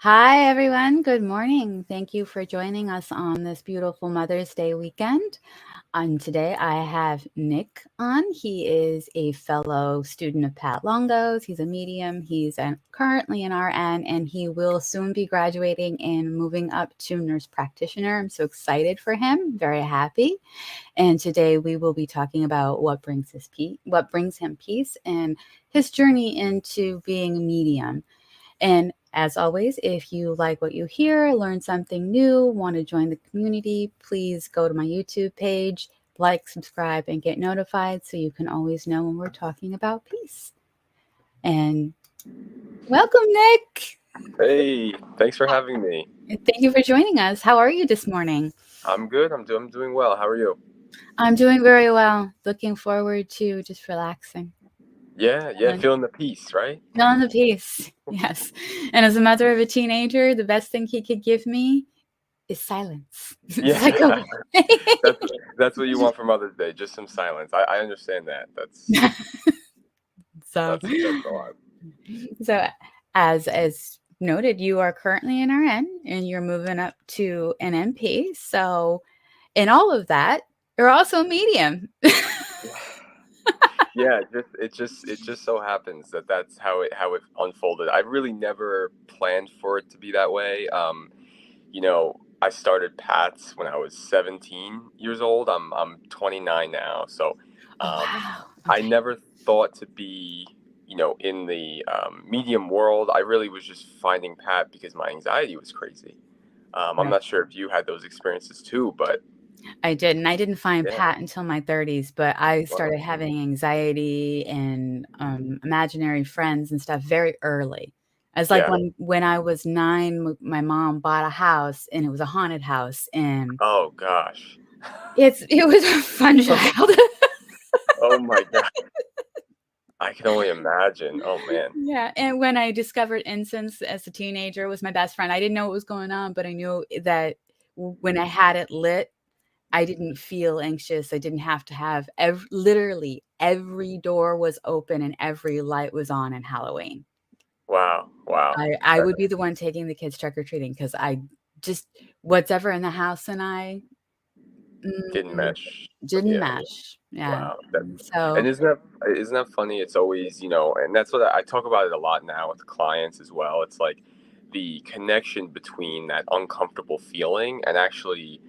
Hi, everyone. Good morning. Thank you for joining us on this beautiful Mother's Day weekend. Today, I have Nick on. He is a fellow student of Pat Longo's. He's a medium. Currently an RN, and he will soon be graduating and moving up to nurse practitioner. I'm so excited for him. Very happy. And today, we will be talking about what brings him peace, and his journey into being a medium. And as always, if you like what you hear, learn something new, want to join the community, please go to my YouTube page, like, subscribe, and get notified so you can always know when we're talking about peace. And welcome, Nick. Hey, thanks for having me. Thank you for joining us. How are you this morning? I'm good. I'm doing well. How are you? I'm doing very well. Looking forward to just relaxing. Yeah, feeling the peace, right? Feeling the peace. Yes. And as a mother of a teenager, the best thing he could give me is silence. It's Yeah, like a that's that's what you want for Mother's Day, just some silence. I understand that. so That's a lot. so as noted, you are currently an RN and you're moving up to an MP. So in all of that, you're also a medium. Yeah, it just so happens that that's how it unfolded. I really never planned for it to be that way. I started Pats when I was 17 years old. I'm 29 now, so Oh um, wow. I Okay. never thought to be, in the medium world. I really was just finding Pat because my anxiety was crazy. I'm Right. not sure if you had those experiences too, but I did. And I didn't find yeah, Pat until my 30s, but I wow, started having anxiety and imaginary friends and stuff very early. As like yeah. when I was 9, my mom bought a house and it was a haunted house, and Oh gosh. it was a fun childhood. Oh my God. I can only imagine. Oh man. Yeah, and when I discovered incense as a teenager, it was my best friend. I didn't know what was going on, but I knew that when I had it lit, I didn't feel anxious. I didn't have to have literally every door was open and every light was on in Halloween. Wow. Wow. I would be the one taking the kids trick or treating because I just whatever in the house and I Didn't mm, mesh. didn't Yeah. mesh. Yeah. Wow. That, So and isn't that funny? It's always, and that's what I talk about it a lot now with clients as well. It's like the connection between that uncomfortable feeling and actually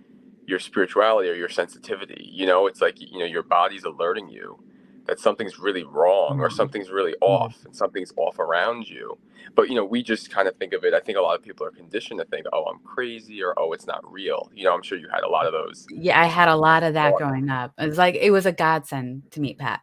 your spirituality or your sensitivity. It's like, your body's alerting you that something's really wrong or mm, something's really mm. off and something's off around you. But, we just kind of think of it. I think a lot of people are conditioned to think, oh, I'm crazy, or oh, it's not real. I'm sure you had a lot of those Yeah, I had a lot of that thoughts. growing up. It was a godsend to meet Pat.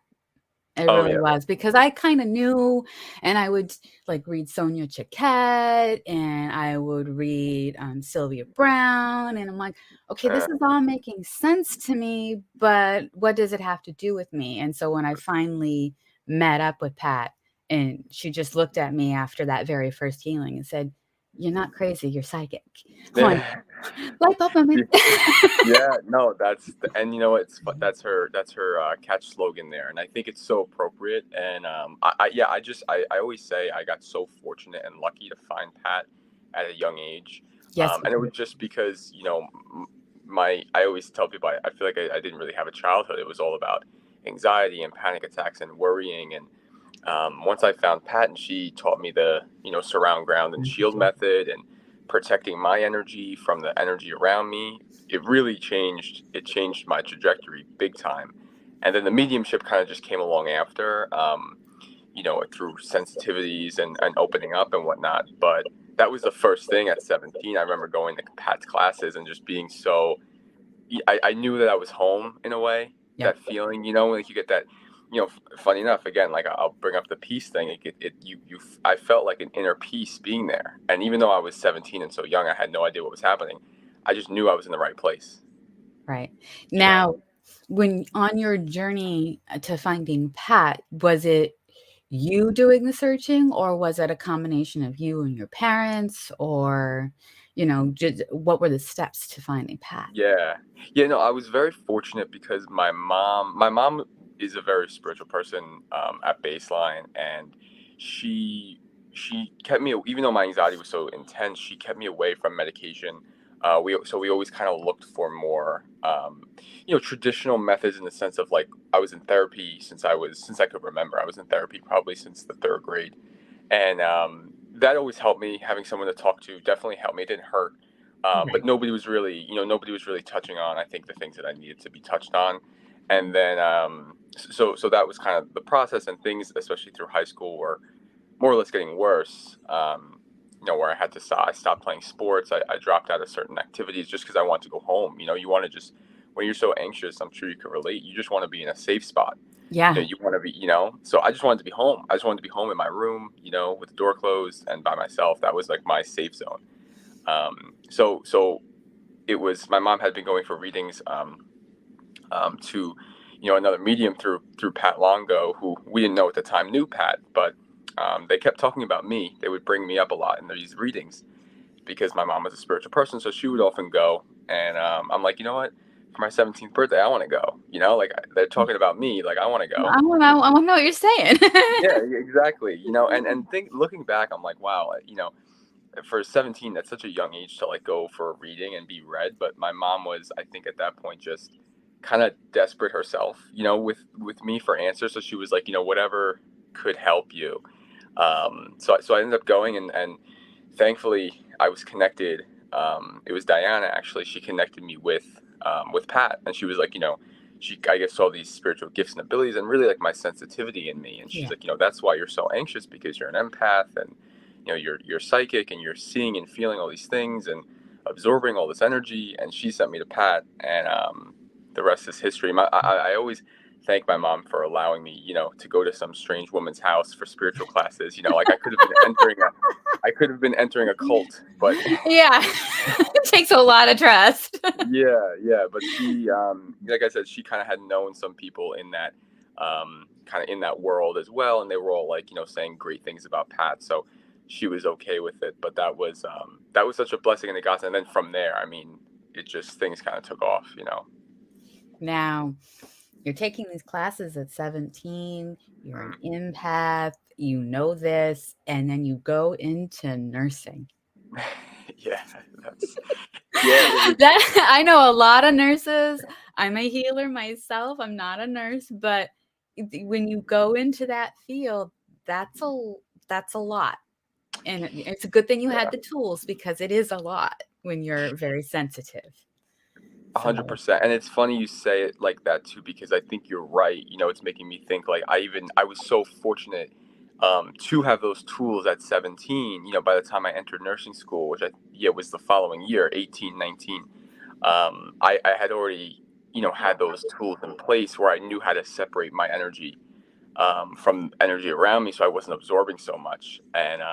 It Oh, really yeah. was because I kinda knew, and I would, like, read Sonia Choquette, and I would read, Sylvia Brown, and I'm like, "Okay, this Uh, is all making sense to me, but what does it have to do with me?" And so when I finally met up with Pat, and she just looked at me after that very first healing and said, "You're not crazy, you're psychic." I'm like, "Light bulb moment." Yeah, no, and you know what, that's her catch slogan there, and I think it's so appropriate. And yeah, I always say I got so fortunate and lucky to find Pat at a young age, Yes, you and it was did. just because my I always tell people I feel like I didn't really have a childhood. It was all about anxiety and panic attacks and worrying. And once I found Pat and she taught me the surround, ground, and shield method and protecting my energy from the energy around me, it really changed. It changed my trajectory big time. And then the mediumship kind of just came along after, through sensitivities and opening up and whatnot. But that was the first thing at 17. I remember going to Pat's classes and just being so. I knew that I was home in a way. Yep. That feeling, like you get that. Funny enough, again, like I'll bring up the peace thing. I felt like an inner peace being there, and even though I was 17 and so young, I had no idea what was happening. I just knew I was in the right place. Right. You know. Now, when on your journey to finding Pat, was it you doing the searching, or was it a combination of you and your parents, or, just what were the steps to finding Pat? Yeah, yeah. No, I was very fortunate because my mom is a very spiritual person at baseline, and she she kept me, even though my anxiety was so intense, she kept me away from medication. We always kind of looked for more, traditional methods, in the sense of, like, I was in therapy since I could remember. I was in therapy probably since the third grade, and that always helped me. Having someone to talk to definitely helped me. It didn't hurt, but Right. nobody was really touching on, I think, the things that I needed to be touched on. And then so that was kind of the process, and things, especially through high school, were more or less getting worse. Where I stopped playing sports. I dropped out of certain activities just because I wanted to go home. You want to just, when you're so anxious, I'm sure you can relate. You just want to be in a safe spot. Yeah. You want to be, so I just wanted to be home. I just wanted to be home in my room, with the door closed and by myself. That was like my safe zone. So it was, my mom had been going for readings to another medium through Pat Longo, who we didn't know at the time knew Pat, but they kept talking about me. They would bring me up a lot in these readings because my mom was a spiritual person, so she would often go. And I'm like, you know what? For my 17th birthday, I want to go. Like, they're talking about me, like, I want to go. I want to know what you're saying. Yeah, exactly. Looking back, I'm like, wow, for 17, that's such a young age to, like, go for a reading and be read. But my mom was, I think, at that point, just kind of desperate herself, with me for answers. So she was like, whatever could help you. So I ended up going, and thankfully I was connected. It was Diana, actually. She connected me with Pat, and she was like, she, I guess, saw these spiritual gifts and abilities, and really, like, my sensitivity in me. And she's Yeah. like, that's why you're so anxious, because you're an empath, and you're psychic, and you're seeing and feeling all these things and absorbing all this energy. And she sent me to Pat, and the rest is history. I always thank my mom for allowing me, to go to some strange woman's house for spiritual classes. Like, I could have been entering a cult, but Yeah. It takes a lot of trust. yeah. But she, like I said, she kind of had known some people in that, kind of in that world as well, and they were all, like, saying great things about Pat. So she was okay with it. But that was such a blessing and a godsend. And then from there, I mean, it just, things kind of took off. Now, you're taking these classes at 17, you're an empath, you know this, and then you go into nursing. Yeah, it was. I know a lot of nurses. I'm a healer myself. I'm not a nurse, but when you go into that field, that's a lot. And it's a good thing you had the tools, because it is a lot when you're very sensitive. 100%. And it's funny you say it like that too, because I think you're right. It's making me think, like, I was so fortunate to have those tools at 17. By the time I entered nursing school, which was the following year, 18, 19, I had already, had those tools in place where I knew how to separate my energy from energy around me, so I wasn't absorbing so much. And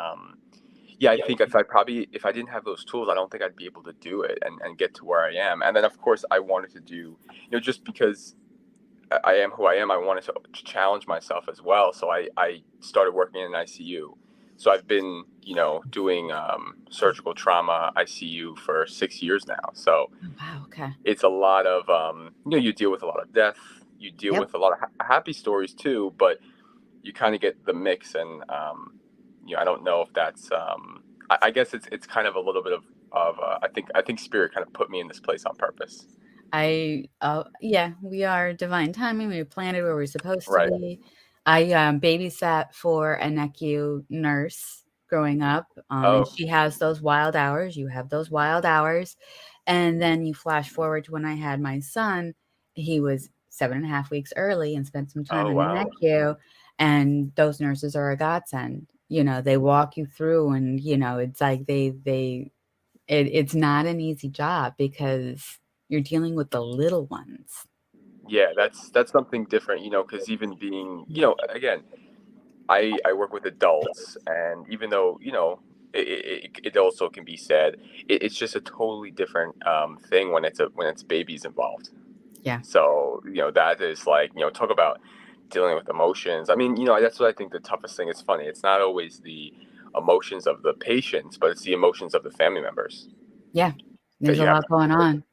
yeah, I think if I didn't have those tools, I don't think I'd be able to do it and get to where I am. And then, of course, I wanted to do, just because I am who I am, I wanted to challenge myself as well. So I started working in ICU. So I've been, doing surgical trauma ICU for 6 years now. So Oh, wow. Okay. it's a lot of, you deal with a lot of death. You deal Yep. with a lot of happy stories too, but you kind of get the mix. And I don't know if that's, I guess it's kind of a little bit of I think spirit kind of put me in this place on purpose. Yeah, we are divine timing. We were planted where we're supposed to Right. be. I babysat for a NECU nurse growing up, and Oh. she has those wild hours. You have those wild hours, and then you flash forward to when I had my son. He was 7.5 weeks early and spent some time Oh, in the wow. NECU, and those nurses are a godsend. They walk you through, and it's like it's not an easy job, because you're dealing with the little ones. Yeah, that's something different, because even being, again, I work with adults, and even though, it also can be said, it's just a totally different thing when it's babies involved. Yeah. So, that is like, talk about dealing with emotions. I mean, that's what I think the toughest thing is. Funny. It's not always the emotions of the patients, but it's the emotions of the family members Yeah. that There's you a have lot to going deal with. on.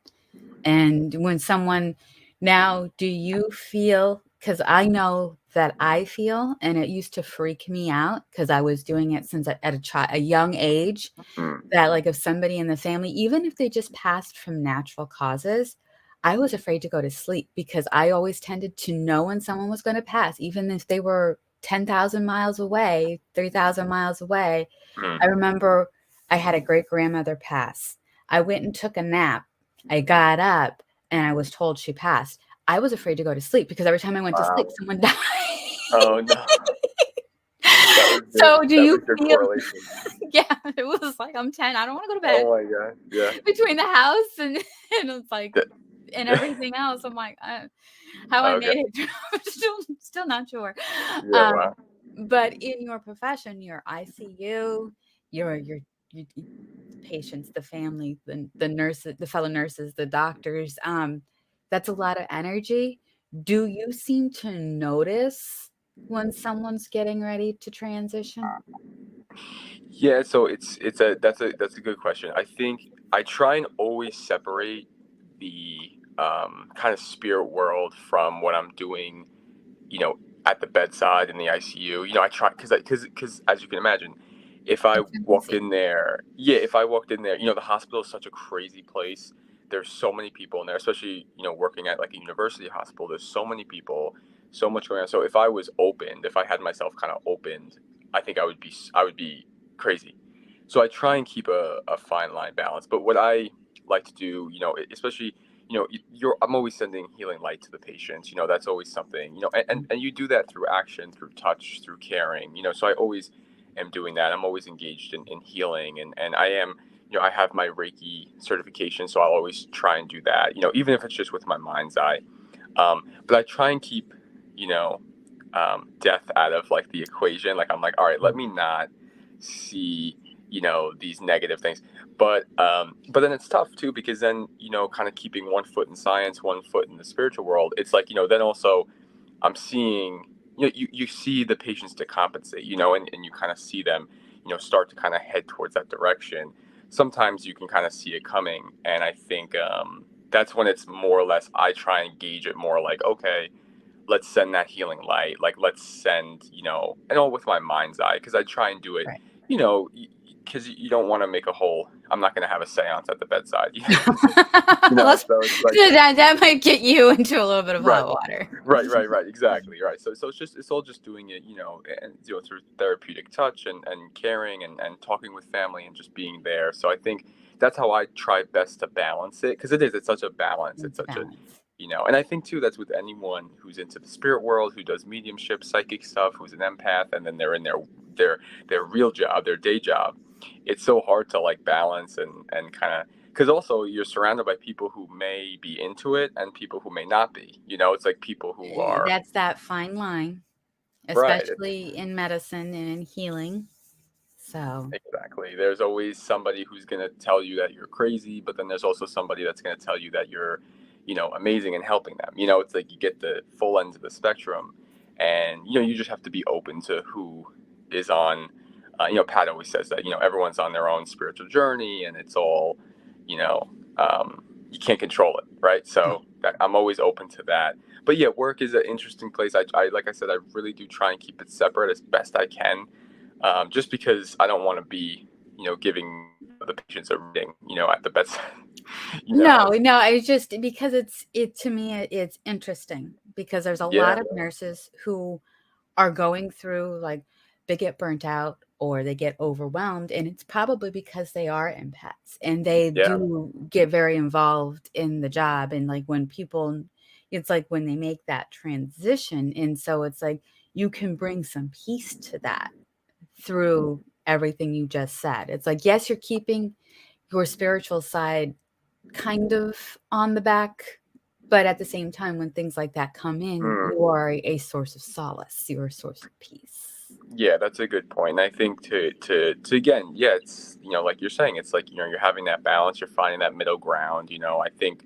And when someone now, do you feel because I know that I feel, and it used to freak me out because I was doing it since at a young age, Mm. that like if somebody in the family, even if they just passed from natural causes, I was afraid to go to sleep because I always tended to know when someone was going to pass, even if they were 10,000 miles away, 3,000 miles away. I Mm. remember I had a great grandmother pass. I went and took a nap. I got up and I was told she passed. I was afraid to go to sleep because every time I went to sleep, Wow. someone died. Oh no. That was good. So do That you was good feel correlation. yeah, it was like I'm 10, I don't wanna go to bed. Oh my god. Yeah. Between the house and and it's like Th- and everything else, I'm like, how I okay. made it through, I'm still not sure. Yeah. Um, Wow. but in your profession, your ICU, your patients, the family, the nurses, the fellow nurses, the doctors, that's a lot of energy. Do you seem to notice when someone's getting ready to transition? Yeah, so it's a that's a good question. I think I try and always separate the kind of spirit world from what I'm doing, you know, at the bedside in the ICU. I try because as you can imagine, if I It's walked intimacy. in there, yeah, if I walked in there, the hospital is such a crazy place. There's so many people in there, especially working at like a university hospital. There's so many people, so much going on. So if I was opened, if I had myself kind of opened, I think I would be crazy. So I try and keep a fine line balance. But what I like to do, especially I'm always sending healing light to the patients. That's always something. And you do that through action, through touch, through caring. So I always am doing that. I'm always engaged in healing, and I am. I have my Reiki certification, so I'll always try and do that. Even if it's just with my mind's eye. But I try and keep, you know, death out of like the equation. Like I'm like, all right, let me not see, these negative things. But then it's tough too because then kind of keeping one foot in science, one foot in the spiritual world. It's like then also I'm seeing you see the patients to compensate, and you kind of see them, start to kind of head towards that direction. Sometimes you can kind of see it coming, and I think that's when it's more or less I try and gauge it more like, okay, let's send that healing light, like let's send, and all with my mind's eye because I try and do it, Right. you know because you don't want to make a whole, I'm not going to have a seance at the bedside. Let's So it's like, that might get you into a little bit of right. hot water. Right. Exactly. Right. So it's all just doing it, and through therapeutic touch and caring and talking with family and just being there. So I think that's how I try best to balance it because it's such a balance. It's It's a such a, balance. and I think too that's with anyone who's into the spirit world, who does mediumship, psychic stuff, who's an empath, and then they're in their their real job, their day job. It's so hard to like balance and kind of because also you're surrounded by people who may be into it and people who may not be. It's like people who are That's that fine line, right. especially in medicine and in healing. So, Exactly. There's always somebody who's going to tell you that you're crazy, but then there's also somebody that's going to tell you that you're, amazing and helping them. It's like you get the full ends of the spectrum, and you just have to be open to who is on. Pat always says that everyone's on their own spiritual journey, and it's all, you know, you can't control it, right? no. So I'm always open to that. But yeah, work is an interesting place. I like I said, I really do try and keep it separate as best I can, just because I don't want to be, giving the patients a reading, at the bedside. No, It's, no, I just because it to me, it's interesting because there's a yeah, lot of nurses who are going through, like, they get burnt out or they get overwhelmed, and it's probably because they are empaths and they yeah, do get very involved in the job, and, like, when people it's like when they make that transition, and so it's like you can bring some peace to that through everything you just said. It's like, yes, you're keeping your spiritual side kind of on the back, but at the same time, when things like that come in, mm, you are a source of solace, you're a source of peace. yeah, that's a good point. And I think to again, yeah, it's like you're saying, it's like you're having that balance, you're finding that middle ground. I think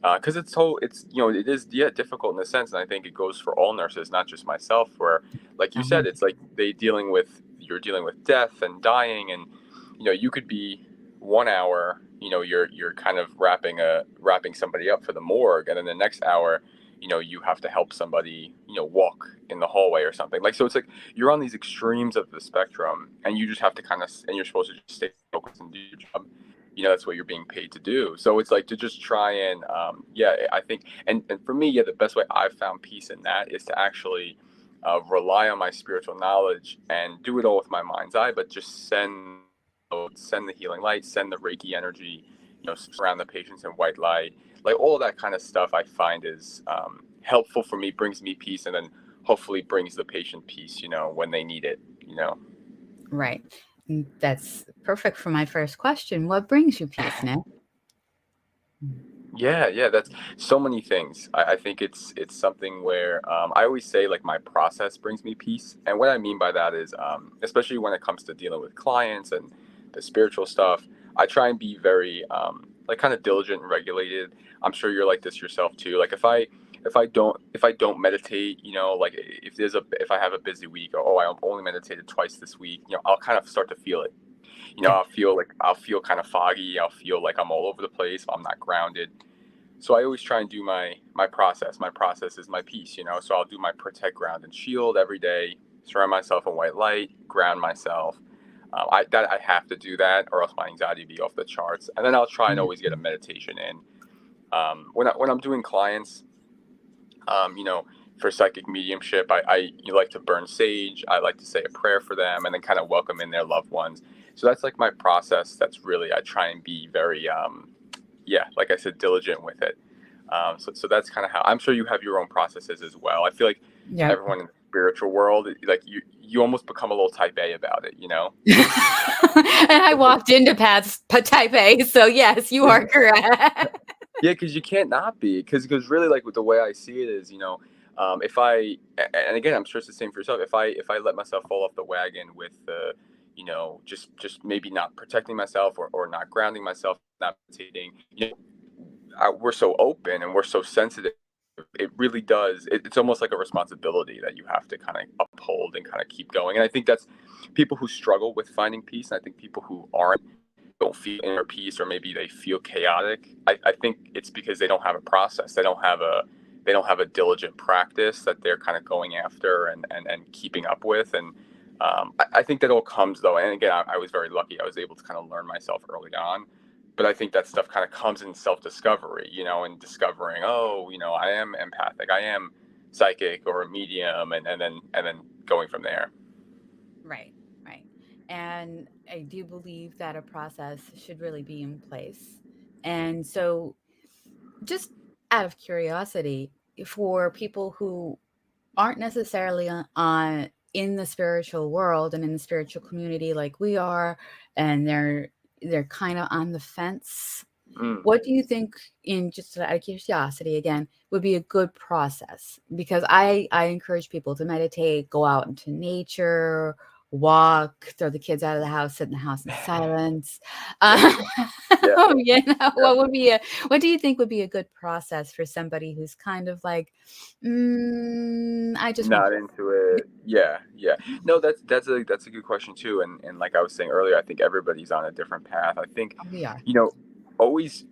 because it is, yeah, difficult in a sense, and I think it goes for all nurses, not just myself. Where, like you said, it's like you're dealing with death and dying, and you could be 1 hour, you're kind of wrapping somebody up for the morgue, and then the next hour you have to help somebody, walk in the hallway or something. Like, so it's like you're on these extremes of the spectrum, and you just have to and you're supposed to just stay focused and do your job. That's what you're being paid to do. So it's like to just try and, I think, and for me, the best way I've found peace in that is to actually rely on my spiritual knowledge and do it all with my mind's eye, but just send the healing light, send the Reiki energy, surround the patients in white light, like all that kind of stuff. I find is helpful for me, brings me peace, and then hopefully brings the patient peace, when they need it. Right. That's perfect for my first question. What brings you peace, Nick? Yeah, that's so many things. I think it's something where I always say like my process brings me peace, and what I mean by that is, especially when it comes to dealing with clients and the spiritual stuff, I try and be very like kind of diligent and regulated. I'm sure you're like this yourself too. Like if I don't meditate, like if I have a busy week, or I only meditated twice this week, I'll kind of start to feel it. Yeah. I'll feel kind of foggy. I'll feel like I'm all over the place. I'm not grounded. So I always try and do my process. My process is my peace. So I'll do my protect, ground, and shield every day. Surround myself in white light. Ground myself. I have to do that, or else my anxiety will be off the charts. And then I'll try and always get a meditation in. When I'm doing clients, for psychic mediumship, I like to burn sage. I like to say a prayer for them, and then kind of welcome in their loved ones. So that's like my process. That's really, I try and be very, like I said, diligent with it. So that's kind of how, I'm sure you have your own processes as well. I feel like Yeah. everyone in the spiritual world, like you almost become a little type A about it, And I walked into Pat's type A, so yes, you are correct. Yeah, because you can't not be, because really, like, with the way I see it is, if and again, I'm sure it's the same for yourself. If I let myself fall off the wagon with the, just maybe not protecting myself, or not grounding myself, not meditating, we're so open and we're so sensitive. It really does. It's almost like a responsibility that you have to kind of uphold and kind of keep going. And I think that's people who struggle with finding peace. And I think people who don't feel inner peace, or maybe they feel chaotic. I think it's because they don't have a process. They don't have a diligent practice that they're kind of going after and keeping up with. And I think that all comes though. And again, I was very lucky. I was able to kind of learn myself early on. But I think that stuff kind of comes in self-discovery, and discovering, oh, I am empathic, I am psychic or a medium, and then going from there. Right, right. And I do believe that a process should really be in place. And so, just out of curiosity, for people who aren't necessarily on in the spiritual world and in the spiritual community like we are, and they're kind of on the fence, Mm. what do you think, in just out of curiosity again, would be a good process? Because I encourage people to meditate, go out into nature, walk, throw the kids out of the house, sit in the house in silence. Yeah, yeah, yeah. What do you think would be a good process for somebody who's kind of like, I just want Not into it. Yeah. No, that's a good question too. And like I was saying earlier, I think everybody's on a different path. I think, we are. you know, always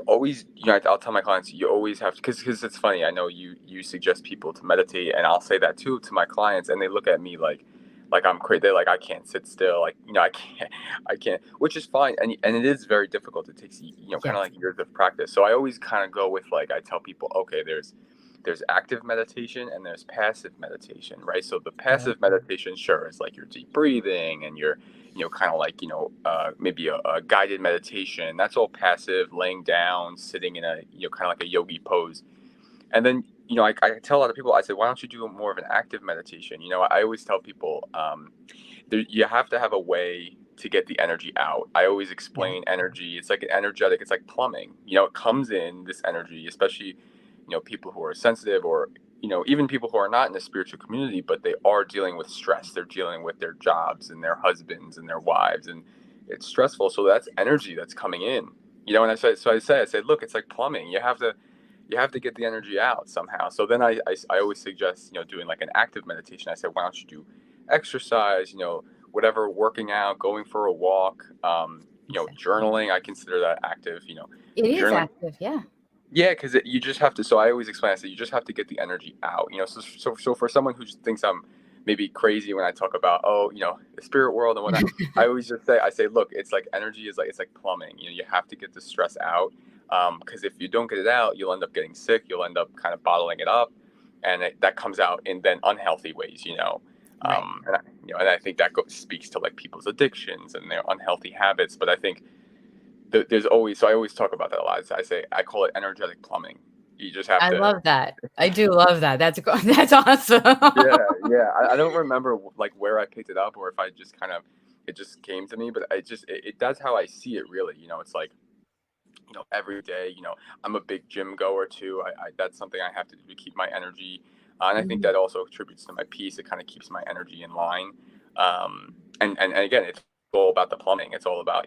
always, I'll tell my clients, you always have to, because it's funny. I know you suggest people to meditate, and I'll say that too to my clients, and they look at me like I'm crazy. They're like, I can't sit still. Like, I can't, which is fine. And it is very difficult. It takes, kind of Yes. like years of practice. So I always kind of go with, like, I tell people, okay, there's active meditation and there's passive meditation, right? So the Right. passive meditation, sure, is like your deep breathing and your, kind of like, maybe a guided meditation. That's all passive, laying down, sitting in a, kind of like a yogi pose. And then, I tell a lot of people, I say, why don't you do more of an active meditation? I always tell people, you have to have a way to get the energy out. I always Yeah. explain energy. It's like an energetic, it's like plumbing. It comes in, this energy, especially, people who are sensitive, or, even people who are not in the spiritual community, but they are dealing with stress. They're dealing with their jobs and their husbands and their wives, and it's stressful. So that's energy that's coming in, and I say, look, it's like plumbing. You have to get the energy out somehow. So then I always suggest, doing like an active meditation. I said, why don't you do exercise, whatever, working out, going for a walk, Exactly. journaling. I consider that active, It is journaling. active. Yeah. Yeah, because you just have to. So I always explain. I say you just have to get the energy out. So for someone who just thinks I'm maybe crazy when I talk about the spirit world and whatnot, I always just say look, it's like energy is like it's like plumbing. You have to get the stress out. Because if you don't get it out, you'll end up getting sick. You'll end up kind of bottling it up, and that comes out in then unhealthy ways. Right. And I think that speaks to like people's addictions and their unhealthy habits. But I think there's always so I always talk about that a lot. I call it energetic plumbing. You just have I to. love that. I do love that. That's awesome. Yeah. I don't remember like where I picked it up or if I just kind of it just came to me, but that's how I see it really. It's like every day. I'm a big gym goer too. That's something I have to do to keep my energy, and I think Mhm. that also contributes to my peace. It kind of keeps my energy in line. And again, it's all about the plumbing. It's all about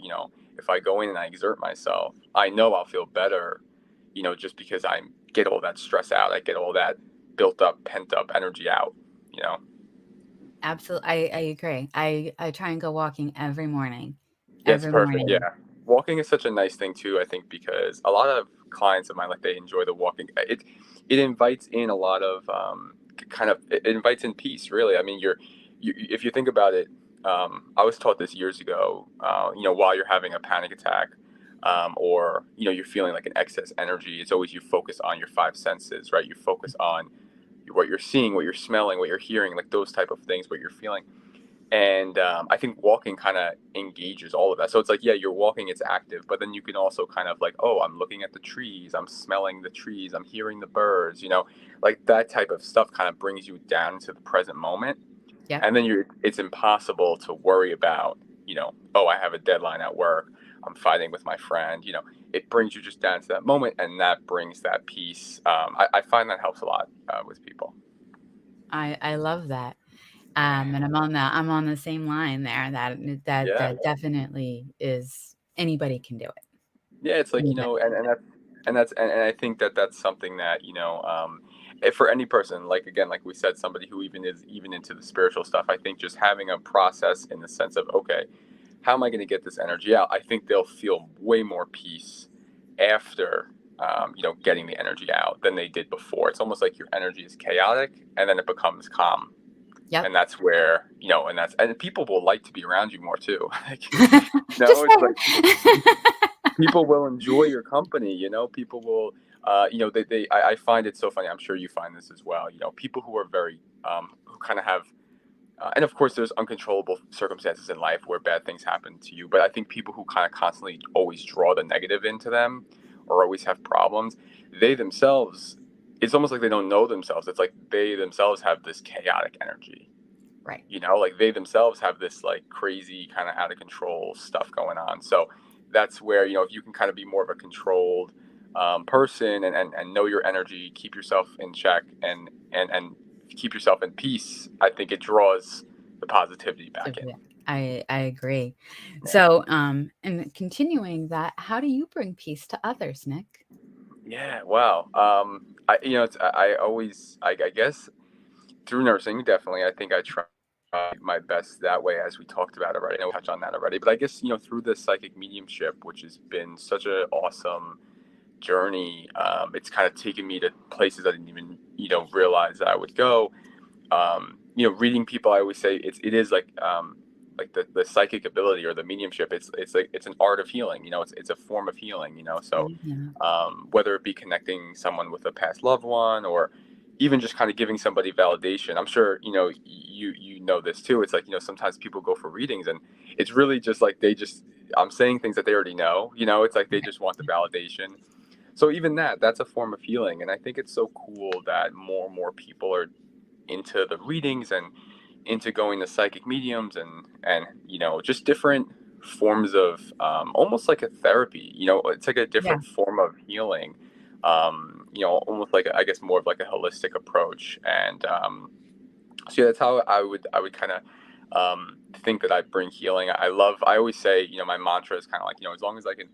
if I go in and I exert myself, I know I'll feel better. Just because I get all that stress out, I get all that built up, pent up energy out. You know. Absolutely. I agree. I try and go walking every morning. Yeah, it's Every perfect. morning. Yeah. Walking is such a nice thing too, I think, because a lot of clients of mine, like they enjoy the walking. It invites in a lot of it invites in peace, really. I mean, if you think about it, I was taught this years ago. While you're having a panic attack, or you're feeling like an excess energy, it's always you focus on your five senses, right? You focus on what you're seeing, what you're smelling, what you're hearing, like those type of things, what you're feeling. And I think walking kind of engages all of that. So it's like, yeah, you're walking, it's active, but then you can also kind of like, oh, I'm looking at the trees, I'm smelling the trees, I'm hearing the birds, like that type of stuff kind of brings you down to the present moment. Yep. And then it's impossible to worry about, oh, I have a deadline at work, I'm fighting with my friend, it brings you just down to that moment and that brings that peace. I find that helps a lot with people. I love that. And I'm on the same line there. Yeah. That definitely is anybody can do it. Yeah, it's like Anybody. and I think that that's something that if for any person, like again, like we said, somebody who even is even into the spiritual stuff, I think just having a process in the sense of okay, how am I going to get this energy out? I think they'll feel way more peace after getting the energy out than they did before. It's almost like your energy is chaotic and then it becomes calm, Yep. and that's where and people will like to be around you more too. Like, Just it's like saying. people will enjoy your company. People will I find it so funny. I'm sure you find this as well. People who are very who kind of have and of course there's uncontrollable circumstances in life where bad things happen to you, but I think people who kind of constantly always draw the negative into them or always have problems, they themselves, it's almost like they don't know themselves. It's like they themselves have this chaotic energy. Right. Like they themselves have this like crazy kind of out of control stuff going on. So that's where if you can kind of be more of a controlled person and know your energy, keep yourself in check, and keep yourself in peace, I think it draws the positivity back in. Yeah, I agree. Yeah. So, and continuing that, how do you bring peace to others, Nick? Yeah. Wow. I always I guess through nursing, definitely. I think I try my best that way, as we talked about already. I know we touched on that already, but I guess through the psychic mediumship, which has been such an awesome journey. It's kind of taken me to places I didn't even realize that I would go. Reading people, I always say it is like the psychic ability or the mediumship. It's like it's an art of healing. It's a form of healing. So Yeah. whether it be connecting someone with a past loved one or even just kind of giving somebody validation. I'm sure you know this too. It's like sometimes people go for readings and it's really just like I'm saying things that they already know. It's like they just want the validation. So even that's a form of healing, and I think it's so cool that more and more people are into the readings and into going to psychic mediums and just different forms of almost like a therapy. It's like a Yeah. different form of healing. Almost like I guess more of like a holistic approach, and so yeah, that's how I would kind of think that I bring healing. I always say my mantra is kind of like as long as I can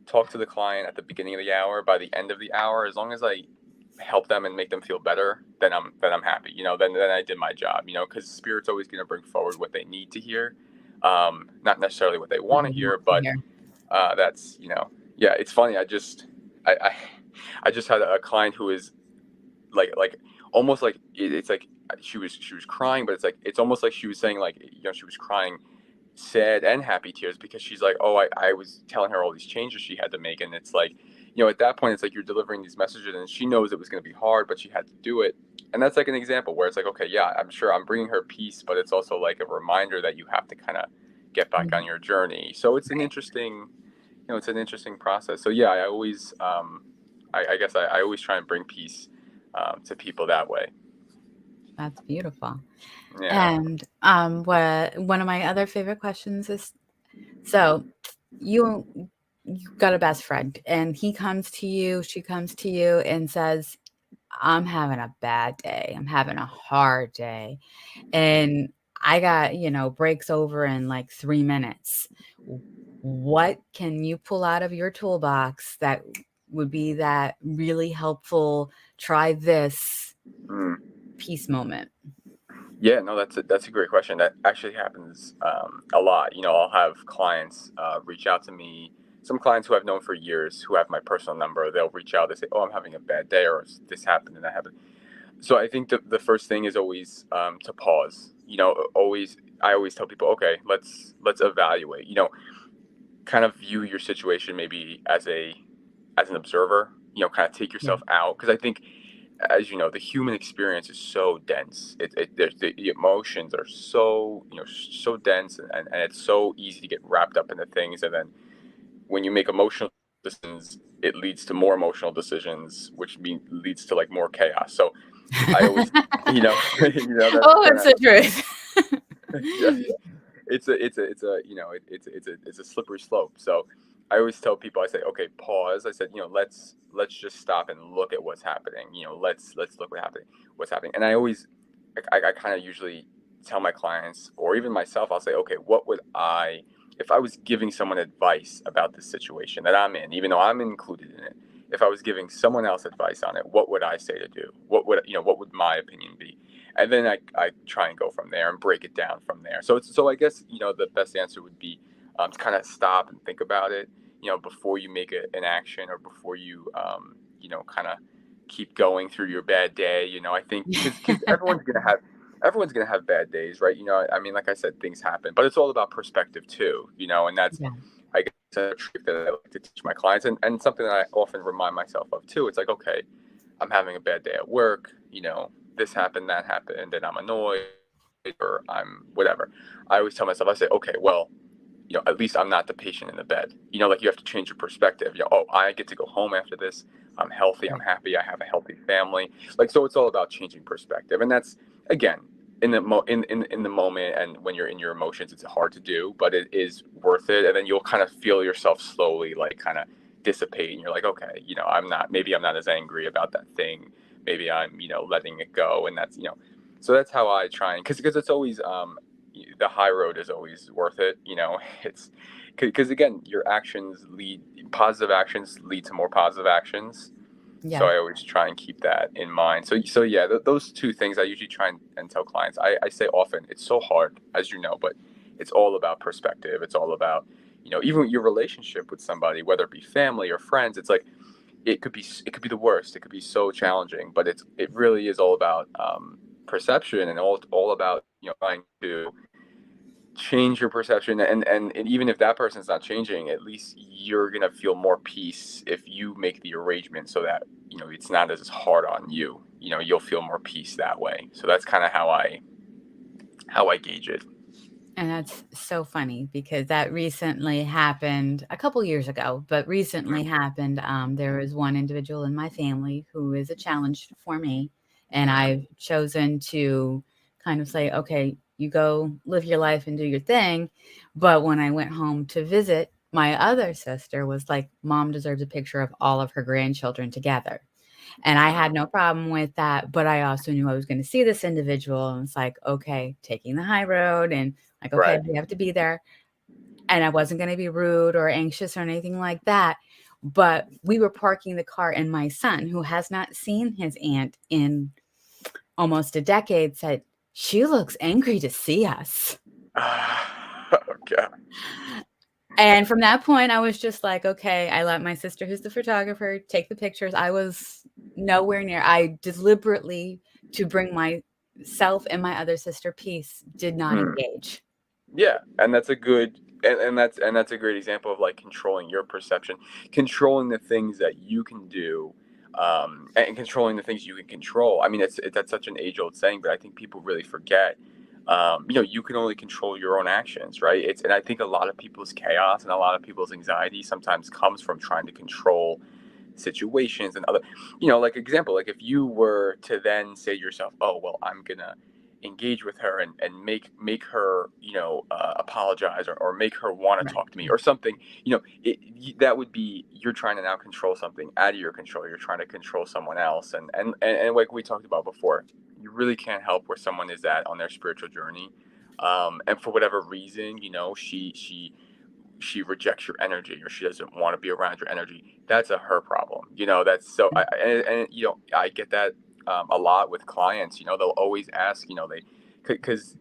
talk to the client at the beginning of the hour, by the end of the hour, as long as I help them and make them feel better, then I'm happy. Then I did my job. Because spirit's always going to bring forward what they need to hear, not necessarily what they What want they to want hear, to but hear. that's yeah. It's funny. I I just had a client who is like almost like it's like she was crying, but it's almost like she was saying, like, she was crying sad and happy tears, because she's like, oh, I was telling her all these changes she had to make, and it's like, at that point, it's like you're delivering these messages, and she knows it was going to be hard, but she had to do it. And that's like an example where it's like, okay, yeah, I'm sure I'm bringing her peace, but it's also like a reminder that you have to kind of get back on your journey. So it's an Right. interesting, it's an interesting process. So yeah, I always, I guess I always try and bring peace to people that way. That's beautiful. Yeah. And what one of my other favorite questions is, so you you got a best friend and he comes to you, she comes to you and says, I'm having a bad day. I'm having a hard day. And I got, breaks over in like 3 minutes. What can you pull out of your toolbox that would be that really helpful, try this Mm. peace moment? Yeah, no, that's a great question. That actually happens a lot. I'll have clients reach out to me. Some clients who I've known for years, who have my personal number, they'll reach out. They say, "Oh, I'm having a bad day," or "This happened and that happened." So I think the first thing is always to pause. Always, I always tell people, okay, let's evaluate. Kind of view your situation maybe as an observer. Kind of take Yeah. yourself out, because I think, as you know, the human experience is so dense. The emotions are so, so dense, and it's so easy to get wrapped up into things. And then when you make emotional decisions, it leads to more emotional decisions, which leads to like more chaos. So I always, that's Oh, kind it's the of, truth. yeah, it's a slippery slope. So I always tell people, I say, okay, pause. I said, let's just stop and look at what's happening. Let's look what's happening. And I always, I kind of usually tell my clients, or even myself, I'll say, okay, what would if I was giving someone advice about this situation that I'm in, even though I'm included in it, if I was giving someone else advice on it, what would I say to do? What would my opinion be? And then I try and go from there and break it down from there. So I guess, the best answer would be to kind of stop and think about it, before you make an action, or before you, kind of keep going through your bad day. I think because everyone's gonna have bad days, right? I mean, like I said, things happen, but it's all about perspective too. And that's, Yeah. I guess, a trick that I like to teach my clients, and something that I often remind myself of too. It's like, okay, I'm having a bad day at work. This happened, that happened, and I'm annoyed, or I'm whatever. I always tell myself, I say, okay, well, at least I'm not the patient in the bed. Like, you have to change your perspective. Oh, I get to go home after this. I'm healthy. I'm Right. happy. I have a healthy family. Like, so it's all about changing perspective. And that's, again, in the moment, and when you're in your emotions, it's hard to do, but it is worth it. And then you'll kind of feel yourself slowly, like, kind of dissipate. And you're like, okay, maybe I'm not as angry about that thing. Maybe I'm, letting it go. And that's, so that's how I try, and because it's always, the high road is always worth it. It's because, again, your positive actions lead to more positive actions. So Yeah. I always try and keep that in mind. So yeah, those two things I usually try and tell clients. I say often, it's so hard, as you know, but it's all about perspective. It's all about, even your relationship with somebody, whether it be family or friends. It's like, it could be the worst. It could be so challenging, but it really is all about perception, and all about, trying to change your perception. And even if that person's not changing, at least you're gonna feel more peace if you make the arrangement, so that, it's not as hard on you. You'll feel more peace that way. So that's kind of how I gauge it. And that's so funny because that recently happened a couple years ago, but recently Mm-hmm. happened. There was one individual in my family who is a challenge for me, and Mm-hmm. I've chosen to kind of say, okay, you go live your life and do your thing. But when I went home to visit, my other sister was like, Mom deserves a picture of all of her grandchildren together. And I had no problem with that, but I also knew I was gonna see this individual, and it's like, okay, taking the high road and like, okay, Right. we have to be there. And I wasn't gonna be rude or anxious or anything like that. But we were parking the car, and my son, who has not seen his aunt in almost a decade, said, "She looks angry to see us." Okay. And from that point, I was just like, okay, I let my sister, who's the photographer, take the pictures. I was nowhere near. I deliberately, to bring myself and my other sister peace, did not Mm. engage. Yeah, and that's a good and that's a great example of like controlling your perception, controlling the things that you can do, and controlling the things you can control. I mean, that's such an age old saying, but I think people really forget. You can only control your own actions, right? And I think a lot of people's chaos and a lot of people's anxiety sometimes comes from trying to control situations and other, like example, like if you were to then say to yourself, oh well, I'm gonna engage with her and make her apologize, or make her want to Right. talk to me or something. That would be, you're trying to now control something out of your control. You're trying to control someone else, and like we talked about before, you really can't help where someone is at on their spiritual journey, and for whatever reason, she rejects your energy, or she doesn't want to be around your energy. That's her problem. That's so I get that a lot with clients. They'll always ask, they because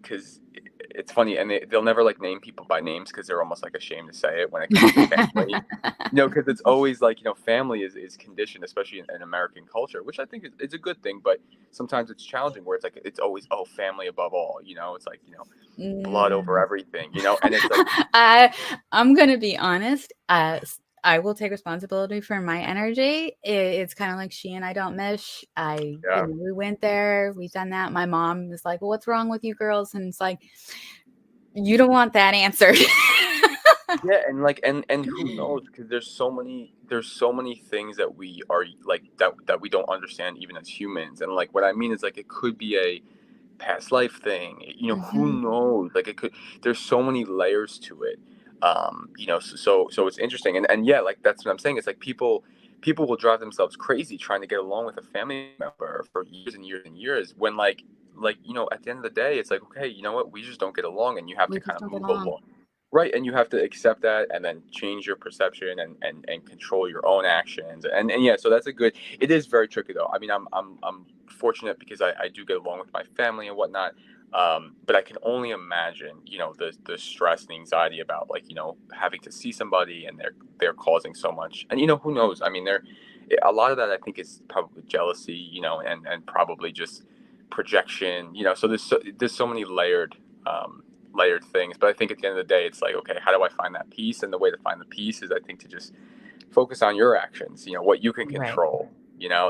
it's funny, and they'll never like name people by names because they're almost like ashamed to say it when it comes to family. Because it's always like, family is conditioned, especially in American culture, which I think is a good thing, but sometimes it's challenging where it's like it's always, oh, family above all. It's like, blood over Mm. everything, and it's like, I I'm gonna be honest. I will take responsibility for my energy. It's kind of like she and I don't mesh. yeah. We went there, we've done that. My mom is like, "Well, what's wrong with you girls?" And it's like, you don't want that answered. Yeah, and like and who knows, because there's so many things that we are like that we don't understand even as humans. And like what I mean is like it could be a past life thing. Who Mhm. knows? Like it could, there's so many layers to it. So it's interesting. And yeah, like that's what I'm saying. It's like people will drive themselves crazy trying to get along with a family member for years and years and years, when like at the end of the day, it's like, okay, you know what, we just don't get along, and you have We to kind just of don't get move along. along. Right, and you have to accept that, and then change your perception, and control your own actions, and yeah. So that's a good. It is very tricky though. I mean, I'm fortunate because I do get along with my family and whatnot. But I can only imagine, the stress and anxiety about, like, having to see somebody, and they're causing so much. And who knows? I mean, a lot of that I think is probably jealousy, and probably just projection. So there's so many layered things. But I think at the end of the day, it's like, okay, how do I find that peace? And the way to find the peace is, I think, to just focus on your actions, what you can Right. control.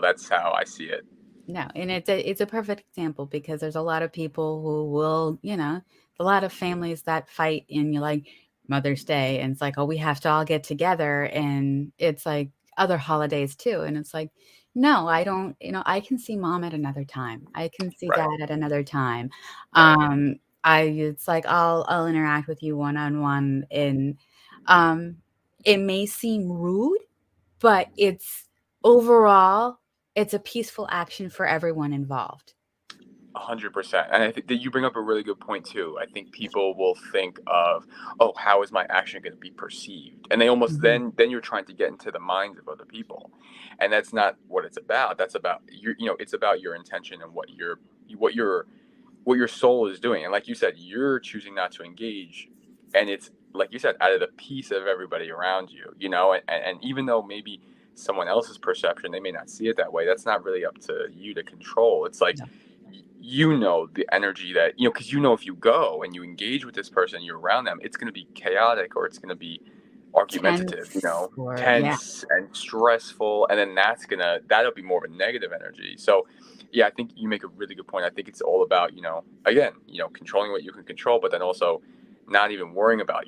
That's how I see it. No, and it's a perfect example because there's a lot of people who will, a lot of families that fight in like Mother's Day, and it's like, oh, we have to all get together, and it's like other holidays too, and it's like, no, I don't, I can see mom at another time. I can see Right. dad at another time. Right. Um, it's like I'll interact with you one on one, and um, it may seem rude, but overall, it's a peaceful action for everyone involved. 100%. And I think that you bring up a really good point too. I think people will think of, oh, how is my action going to be perceived? And they almost, Mhm. then you're trying to get into the minds of other people, and that's not what it's about. That's about it's about your intention, and what your what your soul is doing. And like you said, you're choosing not to engage, and it's like you said, out of the peace of everybody around you. And even though maybe someone else's perception, they may not see it that way, that's not really up to you to control. It's like, No. the energy that, because if you go and you engage with this person, you're around them, it's going to be chaotic, or it's going to be argumentative, Tense or yeah. tense and stressful, and then that'll be more of a negative energy. So yeah, I think you make a really good point. I think it's all about, again, controlling what you can control, but then also not even worrying about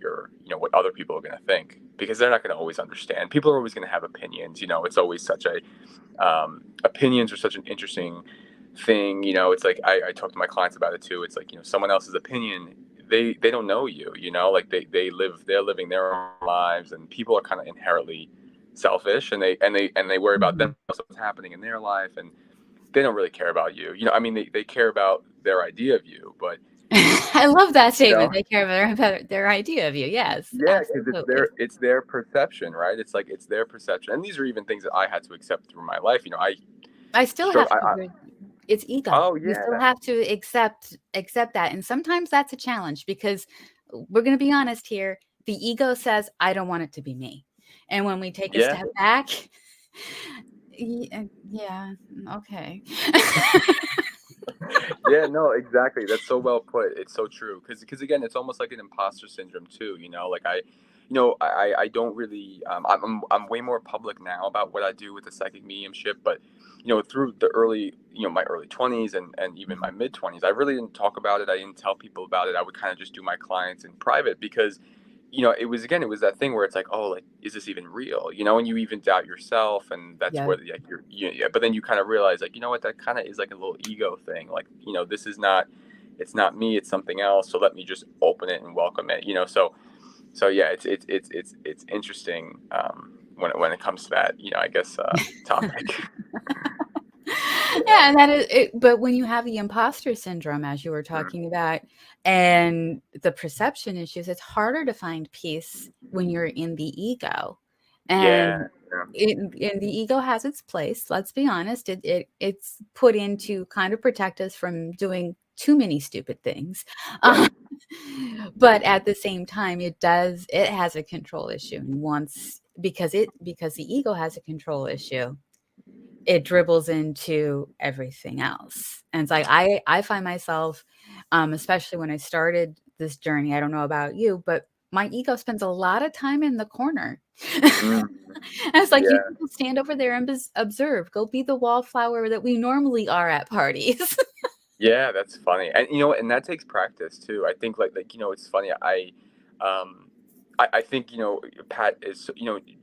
what other people are going to think, because they're not going to always understand. People are always going to have opinions. It's always such a opinions are such an interesting thing. It's like, I talk to my clients about it too. It's like, someone else's opinion, they don't know you. Like they're living their own lives, and people are kind of inherently selfish, and they worry about Mhm. themselves, what's happening in their life, and they don't really care about you. I mean, they care about their idea of you, but I love that you know statement. They care about their idea of you. Yes, yeah, because it's absolutely. their perception, right? It's like, it's their perception, and these are even things that I had to accept through my life. I I still have struggle. to it's ego. Oh You yeah, still have to accept that, and sometimes that's a challenge because we're gonna be honest here, the ego says, I don't want it to be me. And when we take a Yeah. step back, yeah, okay. Yeah, no, exactly. That's so well put. It's so true. Because again, it's almost like an imposter syndrome too. Like I don't really. I'm way more public now about what I do with the psychic mediumship, but through the early, my early 20s and even my mid 20s, I really didn't talk about it. I didn't tell people about it. I would kind of just do my clients in private because it was that thing where it's like, oh, like, is this even real? And you even doubt yourself, and that's Yeah, where like yeah. But then you kind of realize, like, you know what, that kind of is like a little ego thing. Like, this is not, it's not me, it's something else. So let me just open it and welcome it. So yeah, it's interesting when it comes to that, I guess topic. yeah, and that is it. But when you have the imposter syndrome, as you were Mm. talking about, and the perception issues, it's harder to find peace when you're in the ego. Yeah, And and the ego has its place. Let's be honest. It's put in to kind of protect us from doing too many stupid things. right. Um, but at the same time, it has a control issue. And once because the ego has a control issue, it dribbles into everything else. And it's like I find myself, especially when I started this journey, I don't know about you, but my ego spends a lot of time in the corner. Mm. And it's like, you Yeah. people stand over there and observe. Go be the wallflower that we normally are at parties. Yeah, that's funny. And and that takes practice too. I think it's funny. Um I think, Pat is,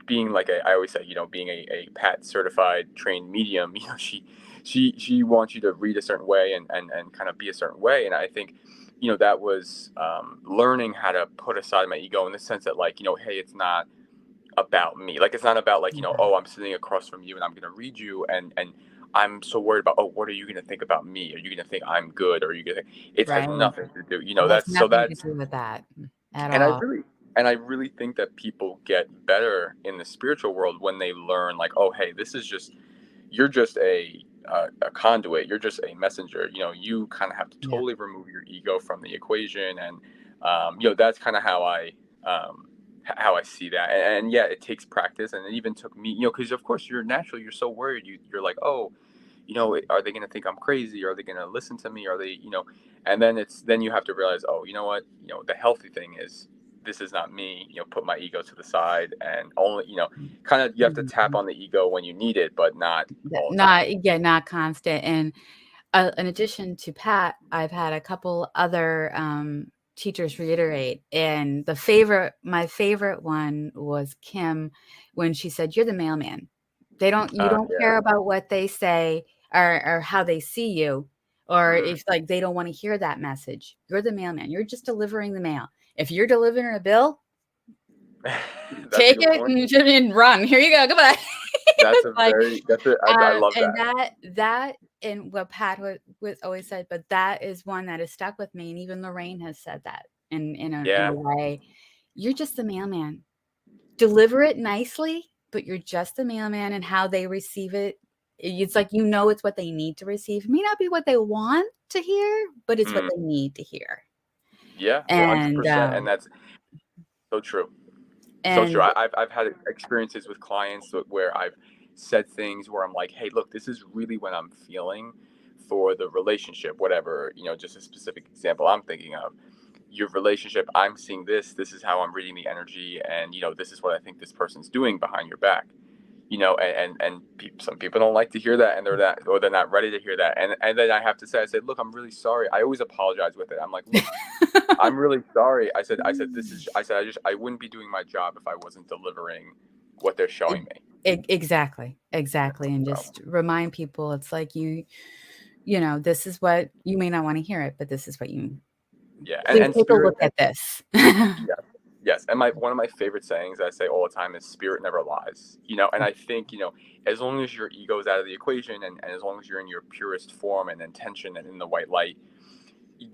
being like I always say, being a Pat certified trained medium, she wants you to read a certain way and kind of be a certain way. And I think, that was learning how to put aside my ego in the sense that, like, hey, it's not about me. Like, it's not about, like, Yeah, oh, I'm sitting across from you and I'm going to read you and I'm so worried about, oh, what are you going to think about me? Are you going to think I'm good? Or are you going to it has right. nothing to do, It has that's so nothing to that's do with that at and I all. really and I really think that people get better in the spiritual world when they learn, like, oh, hey, this is just, you're just a conduit, you're just a messenger. You kind of have to Yeah. totally remove your ego from the equation. And that's kind of how I see that. And yeah, it takes practice, and it even took me, because of course you're so worried. You're like, oh, are they going to think I'm crazy? Are they going to listen to me? Are they, and then you have to realize, oh, you know what, the healthy thing is, this is not me. Put my ego to the side, and only, kind of, you have to tap Mhm. on the ego when you need it, but not all the time. Not, yeah, not constant. And in addition to Pat, I've had a couple other teachers reiterate, and my favorite one was Kim when she said, "You're the mailman. You don't Yeah. care about what they say or how they see you, or Mm. if like they don't want to hear that message. You're the mailman. You're just delivering the mail. If you're delivering a bill, That's a take good it point. and run. Here you go. Goodbye." That's It's a like, very, I love and that. that and what Pat was always said, but that is one that has stuck with me, and even Lorraine has said that in Yeah. a way. You're just the mailman. Deliver it nicely, but you're just the mailman, and how they receive it, it's like, it's what they need to receive. It may not be what they want to hear, but it's what Mm. they need to hear. Yeah, And 100%. And that's so true. So true. and I've had experiences with clients where I've said things where I'm like, hey, look, this is really what I'm feeling for the relationship, whatever, just a specific example I'm thinking of. Your relationship, I'm seeing this is how I'm reading the energy, and this is what I think this person's doing behind your back. Some people don't like to hear that, and they're not ready to hear that. And then I have to say, I said, look, I'm really sorry. I always apologize with it. I'm like, look, I'm really sorry. I said, I wouldn't be doing my job if I wasn't delivering what they're showing me. exactly, exactly, and So just remind people, it's like, this is what you may not want to hear it, but this is what you yeah, please and take a spirit, look at this. yes, yes. And my one of my favorite sayings I say all the time is spirit never lies. And I think, as long as your ego is out of the equation, and as long as you're in your purest form and intention and in the white light,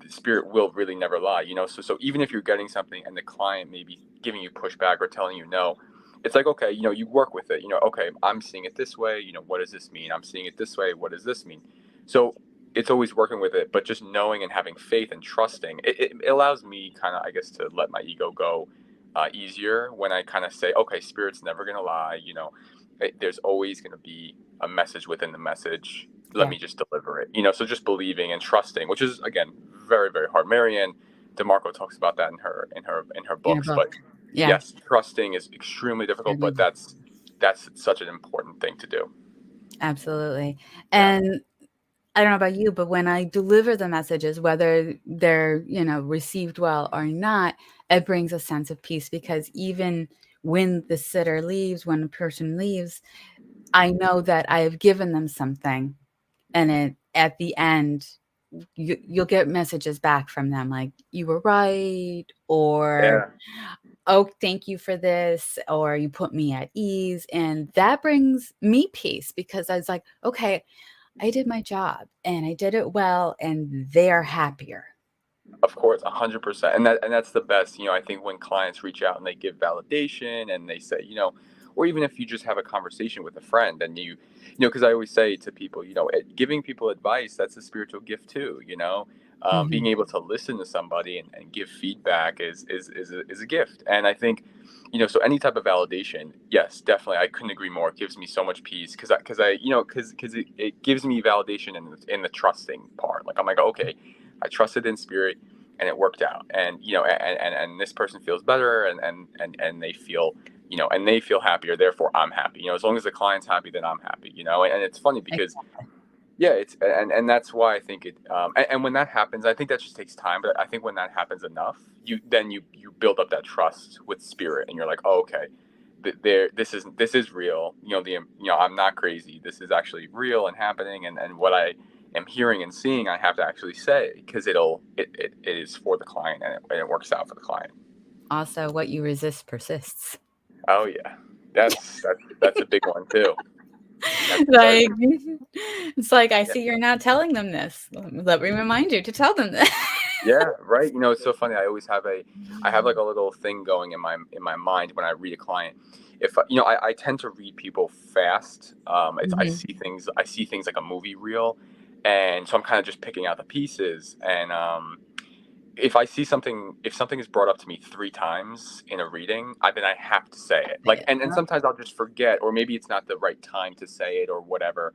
the spirit will really never lie. So even if you're getting something and the client may be giving you pushback or telling you no, it's like, okay, you work with it. Okay, I'm seeing it this way. What does this mean? I'm seeing it this way. What does this mean? So it's always working with it, but just knowing and having faith and trusting it allows me kind of, I guess, to let my ego go easier when I kind of say, okay, spirit's never going to lie. There's always going to be a message within the message. Let Yeah. me just deliver it. So just believing and trusting, which is, again, very, very hard. Marianne DeMarco talks about that in her In your books. But book. Yeah. yes, trusting is extremely difficult, but that's such an important thing to do. Absolutely. Yeah. And I don't know about you, but when I deliver the messages, whether they're, received well or not, it brings a sense of peace, because even when the sitter leaves, when the person leaves, I know that I have given them something, and at the end, you'll get messages back from them like, you were right, or, Yeah. oh, thank you for this, or you put me at ease. And that brings me peace, because I was like, okay, I did my job and I did it well, and they're happier. Of course, 100%, and that's the best. I think when clients reach out and they give validation and they say, or even if you just have a conversation with a friend and because I always say to people, giving people advice, that's a spiritual gift too. Being Mhm. able to listen to somebody and give feedback is a gift, and I think. So any type of validation, yes, definitely, I couldn't agree more. It gives me so much peace because it gives me validation in the trusting part. Like I'm like, okay, I trusted in spirit and it worked out, and this person feels better, and they feel and they feel happier, therefore I'm happy. As long as the client's happy, then I'm happy. And it's funny because Exactly. yeah, and that's why I think and when that happens, I think that just takes time, but I think when that happens enough, you build up that trust with spirit, and you're like, oh, okay, this is real. I'm not crazy. This is actually real and happening, and what I am hearing and seeing, I have to actually say, because it is for the client, and it works out for the client. Also, what you resist persists. Oh yeah, that's a big one too. That's very Like, it's like, I yeah. see you're not telling them this. Let me remind you to tell them this. Yeah, right. It's so funny. I have like a little thing going in my mind when I read a client. If I tend to read people fast. Mhm. I see things like a movie reel, and so I'm kind of just picking out the pieces. And if something is brought up to me 3 times in a reading, then I have to say it. Say Like, it. and Yep. sometimes I'll just forget, or maybe it's not the right time to say it, or whatever.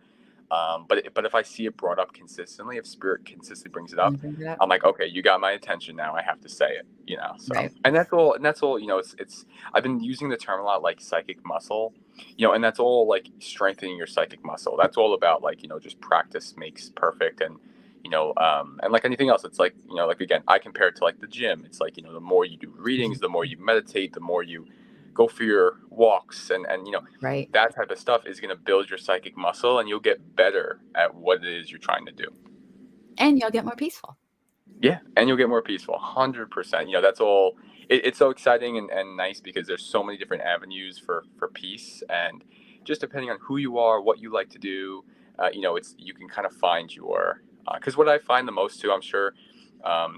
But if I see it brought up consistently, if spirit consistently brings it Let me up, bring it up. I'm like, okay, you got my attention now. I have to say it. So Right. and that's all. And that's all. It's. I've been using the term a lot, like psychic muscle. And that's all like strengthening your psychic muscle. That's all about like just practice makes perfect, and like anything else, it's like like again, I compare it to like the gym. It's like the more you do readings, the more you meditate, the more you go for your walks, and Right. that type of stuff is going to build your psychic muscle, and you'll get better at what it is you're trying to do. And you'll get more peaceful. Yeah, and you'll get more peaceful. 100%. That's all. It's so exciting and nice because there's so many different avenues for peace, and just depending on who you are, what you like to do, it's you can kind of find your. Because what I find the most too, I'm sure,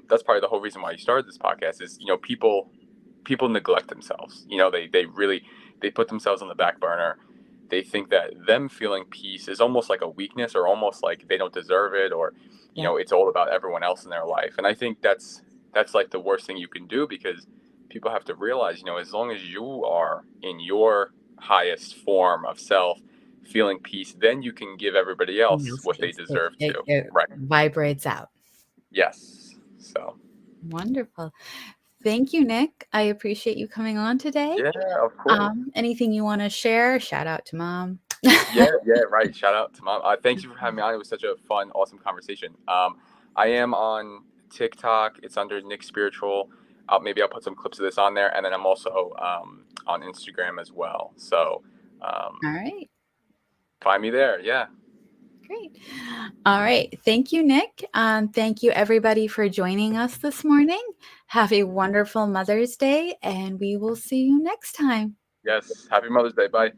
that's probably the whole reason why you started this podcast is people neglect themselves. They really they put themselves on the back burner. They think that them feeling peace is almost like a weakness, or almost like they don't deserve it, or Yeah. it's all about everyone else in their life. And I think that's like the worst thing you can do, because people have to realize, as long as you are in your highest form of self, feeling peace, then you can give everybody else Else what they peace. It, deserve it, to. it Right. vibrates out. Yes. So Wonderful. Thank you, Nick. I appreciate you coming on today. yeah, of course. Anything you want to share? Shout out to mom. Yeah, yeah, right. Shout out to mom. Thank you for having me on. It was such a fun, awesome conversation. I am on TikTok. It's under Nick Spiritual. Maybe I'll put some clips of this on there, and then I'm also on Instagram as well. So All right. find me there. Yeah. Great. All right. Thank you, Nick. Thank you, everybody, for joining us this morning. Have a wonderful Mother's Day, and we will see you next time. Yes. Happy Mother's Day. Bye.